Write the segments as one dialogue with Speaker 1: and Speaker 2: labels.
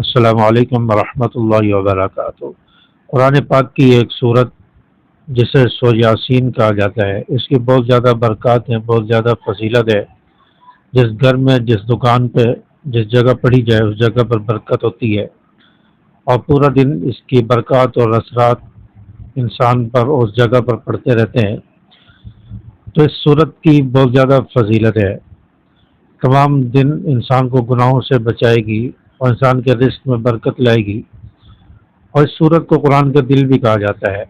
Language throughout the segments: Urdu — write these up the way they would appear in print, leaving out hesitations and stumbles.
Speaker 1: السلام علیکم ورحمۃ اللہ وبرکاتہ۔ قرآن پاک کی ایک صورت جسے سورہ یاسین کہا جاتا ہے، اس کی بہت زیادہ برکات ہیں، بہت زیادہ فضیلت ہے۔ جس گھر میں، جس دکان پہ، جس جگہ پڑھی جائے اس جگہ پر برکت ہوتی ہے، اور پورا دن اس کی برکات اور اثرات انسان پر اس جگہ پر پڑتے رہتے ہیں۔ تو اس صورت کی بہت زیادہ فضیلت ہے، تمام دن انسان کو گناہوں سے بچائے گی اور انسان کے رزق میں برکت لائے گی، اور اس صورت کو قرآن کا دل بھی کہا جاتا ہے۔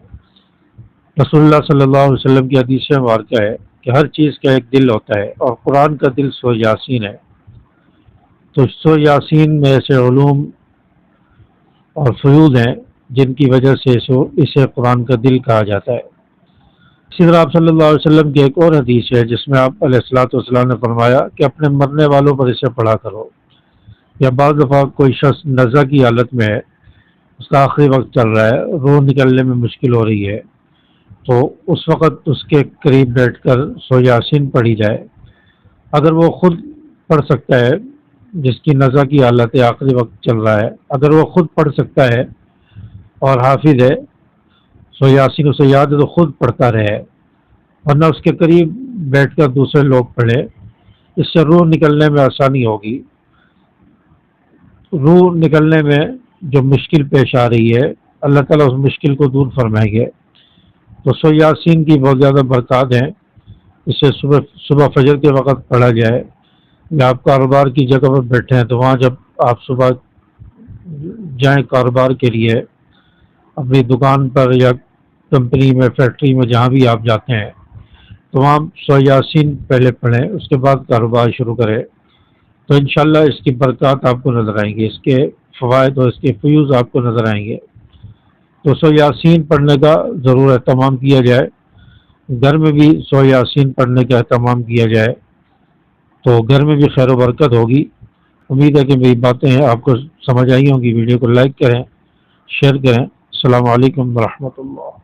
Speaker 1: رسول اللہ صلی اللہ علیہ وسلم کی حدیث مبارکہ ہے کہ ہر چیز کا ایک دل ہوتا ہے، اور قرآن کا دل سورہ یاسین ہے۔ تو سورہ یاسین میں ایسے علوم اور فیوض ہیں جن کی وجہ سے اسے قرآن کا دل کہا جاتا ہے۔ اسی طرح آپ صلی اللہ علیہ وسلم کی ایک اور حدیث ہے جس میں آپ علیہ الصلوۃ والسلام نے فرمایا کہ اپنے مرنے والوں پر اسے پڑھا کرو، یا بعض دفعہ کوئی شخص نزع کی حالت میں ہے، اس کا آخری وقت چل رہا ہے، روح نکلنے میں مشکل ہو رہی ہے، تو اس وقت اس کے قریب بیٹھ کر سورہ یاسین پڑھی جائے۔ اگر وہ خود پڑھ سکتا ہے، جس کی نزع کی حالت ہے، آخری وقت چل رہا ہے، اگر وہ خود پڑھ سکتا ہے اور حافظ ہے، سورہ یاسین اسے یاد ہے تو خود پڑھتا رہے، ورنہ اس کے قریب بیٹھ کر دوسرے لوگ پڑھے، اس سے روح نکلنے میں آسانی ہوگی۔ روح نکلنے میں جو مشکل پیش آ رہی ہے، اللہ تعالیٰ اس مشکل کو دور فرمائیں گے۔ تو سورہ یاسین کی بہت زیادہ برکات ہیں، اسے صبح فجر کے وقت پڑھا جائے، یا آپ کاروبار کی جگہ پر بیٹھے ہیں تو وہاں جب آپ صبح جائیں کاروبار کے لیے، اپنی دکان پر یا کمپنی میں، فیکٹری میں، جہاں بھی آپ جاتے ہیں، تو وہاں سورہ یاسین پہلے پڑھیں، اس کے بعد کاروبار شروع کریں، تو انشاءاللہ اس کی برکات آپ کو نظر آئیں گے، اس کے فوائد اور اس کے فیوز آپ کو نظر آئیں گے۔ تو سورہ یاسین پڑھنے کا ضرور اہتمام کیا جائے، گھر میں بھی سورہ یاسین پڑھنے کا اہتمام کیا جائے تو گھر میں بھی خیر و برکت ہوگی۔ امید ہے کہ میری باتیں آپ کو سمجھ آئی ہوں گی۔ ویڈیو کو لائک کریں، شیئر کریں۔ السلام علیکم ورحمۃ اللہ۔